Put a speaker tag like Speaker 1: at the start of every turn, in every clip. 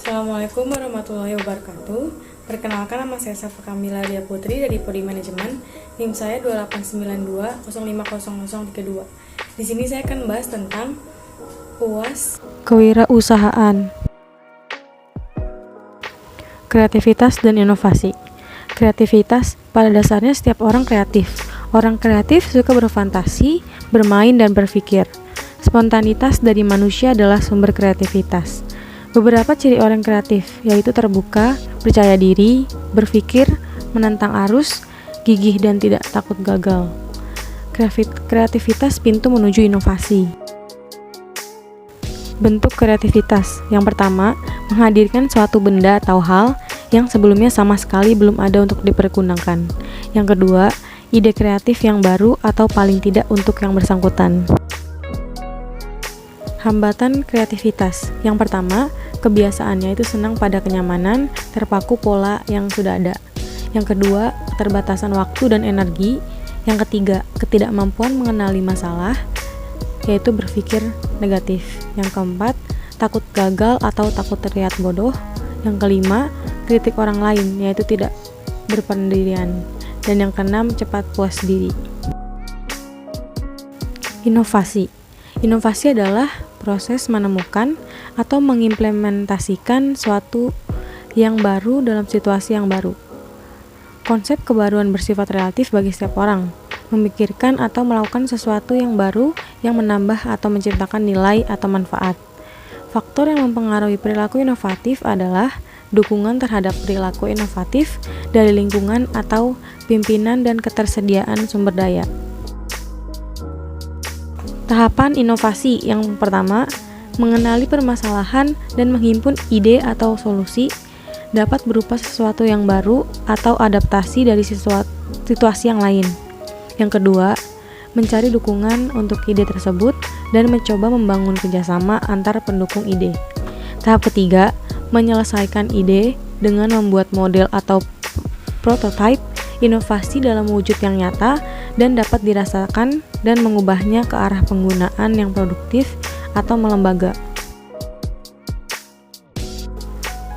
Speaker 1: Assalamualaikum warahmatullahi wabarakatuh. Perkenalkan, nama saya Safa Kamila Dia Putri dari Prodi Manajemen. NIM saya 2892050032. Di sini saya akan membahas tentang UAS kewirausahaan, kreativitas dan inovasi. Kreativitas, pada dasarnya setiap orang kreatif. Orang kreatif suka berfantasi, bermain, dan berpikir. Spontanitas dari manusia adalah sumber kreativitas. Beberapa ciri orang kreatif yaitu terbuka, percaya diri, berpikir, menantang arus, gigih, dan tidak takut gagal. Kreativitas pintu menuju inovasi. Bentuk kreativitas. Yang pertama, menghadirkan suatu benda atau hal yang sebelumnya sama sekali belum ada untuk dipergunakan. Yang kedua, ide kreatif yang baru atau paling tidak untuk yang bersangkutan. Hambatan kreativitas. Yang pertama, kebiasaannya itu senang pada kenyamanan, terpaku pola yang sudah ada. Yang kedua, keterbatasan waktu dan energi. Yang ketiga, ketidakmampuan mengenali masalah, yaitu berpikir negatif. Yang keempat, takut gagal atau takut terlihat bodoh. Yang kelima, kritik orang lain, yaitu tidak berpendirian. Dan yang keenam, cepat puas diri. Inovasi. Inovasi adalah proses menemukan atau mengimplementasikan suatu yang baru dalam situasi yang baru. Konsep kebaruan bersifat relatif bagi setiap orang, memikirkan atau melakukan sesuatu yang baru yang menambah atau menciptakan nilai atau manfaat. Faktor yang mempengaruhi perilaku inovatif adalah dukungan terhadap perilaku inovatif dari lingkungan atau pimpinan dan ketersediaan sumber daya. Tahapan inovasi. Yang pertama, mengenali permasalahan dan menghimpun ide atau solusi dapat berupa sesuatu yang baru atau adaptasi dari situasi yang lain. Yang kedua, mencari dukungan untuk ide tersebut dan mencoba membangun kerjasama antar pendukung ide. Tahap ketiga, menyelesaikan ide dengan membuat model atau prototipe inovasi dalam wujud yang nyata dan dapat dirasakan dan mengubahnya ke arah penggunaan yang produktif atau melembaga.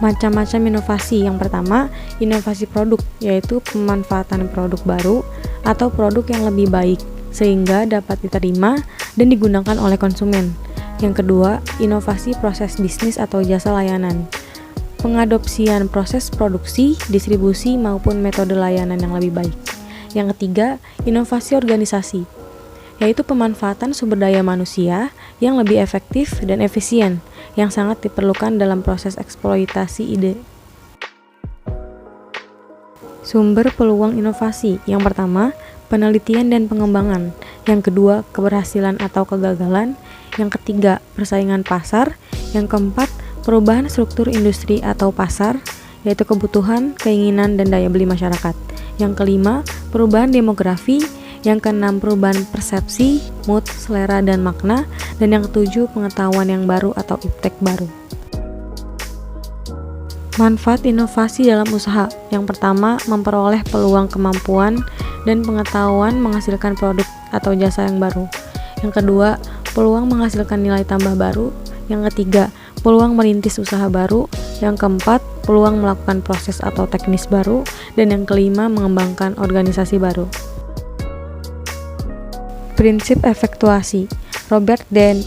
Speaker 1: Macam-macam inovasi. Yang pertama, inovasi produk, yaitu pemanfaatan produk baru atau produk yang lebih baik sehingga dapat diterima dan digunakan oleh konsumen. Yang kedua, inovasi proses bisnis atau jasa layanan. Pengadopsian proses produksi, distribusi, maupun metode layanan yang lebih baik. Yang ketiga, inovasi organisasi, yaitu pemanfaatan sumber daya manusia yang lebih efektif dan efisien, yang sangat diperlukan dalam proses eksploitasi ide. Sumber peluang inovasi. Yang pertama, penelitian dan pengembangan. Yang kedua, keberhasilan atau kegagalan. Yang ketiga, persaingan pasar. Yang keempat, perubahan struktur industri atau pasar, yaitu kebutuhan, keinginan, dan daya beli masyarakat. Yang kelima, perubahan demografi. Yang keenam, perubahan persepsi, mood, selera, dan makna. Dan yang ketujuh, pengetahuan yang baru atau iptek baru. Manfaat inovasi dalam usaha. Yang pertama, memperoleh peluang, kemampuan, dan pengetahuan menghasilkan produk atau jasa yang baru. Yang kedua, peluang menghasilkan nilai tambah baru. Yang ketiga, peluang merintis usaha baru. Yang keempat, peluang melakukan proses atau teknis baru. Dan yang kelima, mengembangkan organisasi baru. Prinsip efektuasi. Robert Dan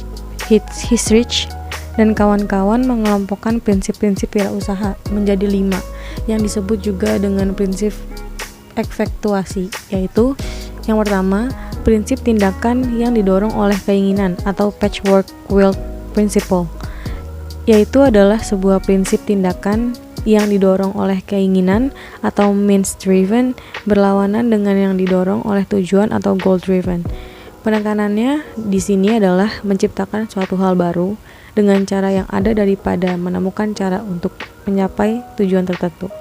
Speaker 1: Hisrich dan kawan-kawan mengelompokkan prinsip-prinsip wirausaha menjadi 5 yang disebut juga dengan prinsip efektuasi, yaitu yang pertama, prinsip tindakan yang didorong oleh keinginan atau patchwork quilt principle, yaitu adalah sebuah prinsip tindakan yang didorong oleh keinginan atau means driven berlawanan dengan yang didorong oleh tujuan atau goal driven. Penekanannya di sini adalah menciptakan suatu hal baru dengan cara yang ada daripada menemukan cara untuk mencapai tujuan tertentu.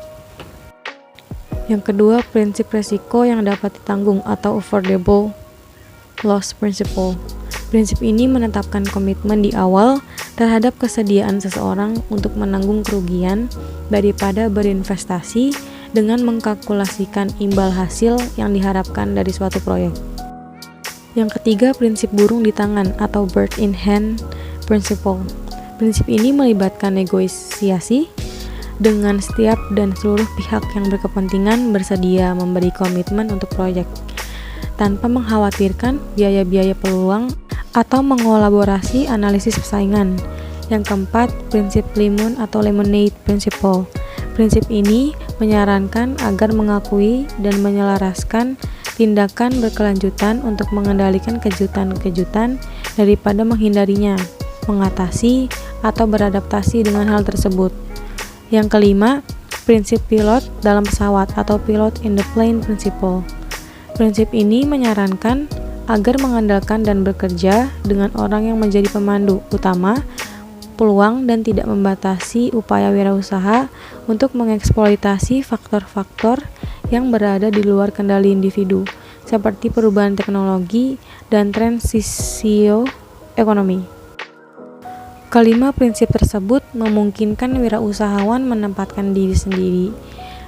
Speaker 1: Yang kedua, prinsip resiko yang dapat ditanggung atau avoidable loss principle. Prinsip ini menetapkan komitmen di awal terhadap kesediaan seseorang untuk menanggung kerugian daripada berinvestasi dengan mengkalkulasikan imbal hasil yang diharapkan dari suatu proyek. Yang ketiga, prinsip burung di tangan atau bird in hand principle. Prinsip ini melibatkan negosiasi dengan setiap dan seluruh pihak yang berkepentingan bersedia memberi komitmen untuk proyek tanpa mengkhawatirkan biaya-biaya peluang atau mengolaborasi analisis persaingan. Yang keempat, prinsip Lemon atau Lemonade Principle. Prinsip ini menyarankan agar mengakui dan menyelaraskan tindakan berkelanjutan untuk mengendalikan kejutan-kejutan daripada menghindarinya, mengatasi, atau beradaptasi dengan hal tersebut. Yang kelima, prinsip pilot dalam pesawat atau Pilot in the Plane Principle. Prinsip ini menyarankan agar mengandalkan dan bekerja dengan orang yang menjadi pemandu utama peluang dan tidak membatasi upaya wirausaha untuk mengeksploitasi faktor-faktor yang berada di luar kendali individu, seperti perubahan teknologi dan tren sosioekonomi. Kelima prinsip tersebut memungkinkan wirausahawan menempatkan diri sendiri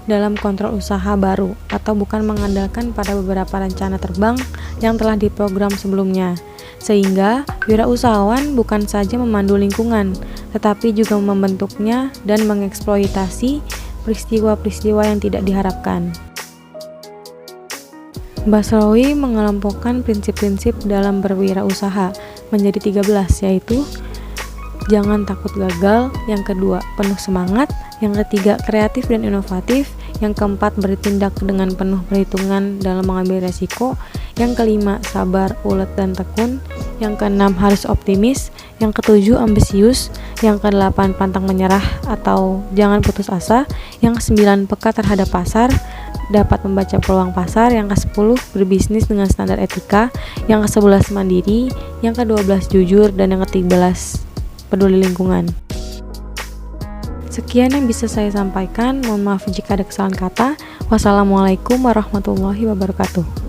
Speaker 1: dalam kontrol usaha baru atau bukan mengandalkan pada beberapa rencana terbang yang telah diprogram sebelumnya, sehingga wirausahawan bukan saja memandu lingkungan, tetapi juga membentuknya dan mengeksploitasi peristiwa-peristiwa yang tidak diharapkan. Basrowi mengelompokkan prinsip-prinsip dalam berwirausaha menjadi 13, yaitu jangan takut gagal, yang kedua penuh semangat, yang ketiga kreatif dan inovatif, yang keempat bertindak dengan penuh perhitungan dalam mengambil resiko, yang kelima sabar, ulet dan tekun, yang keenam harus optimis, yang ketujuh ambisius, yang kedelapan pantang menyerah atau jangan putus asa, yang kesembilan peka terhadap pasar, dapat membaca peluang pasar, yang ke-10 berbisnis dengan standar etika, yang ke-11 mandiri, yang ke-12 jujur, dan yang ke-13 peduli lingkungan. Sekian yang bisa saya sampaikan. Mohon maaf jika ada kesalahan kata. Wassalamualaikum warahmatullahi wabarakatuh.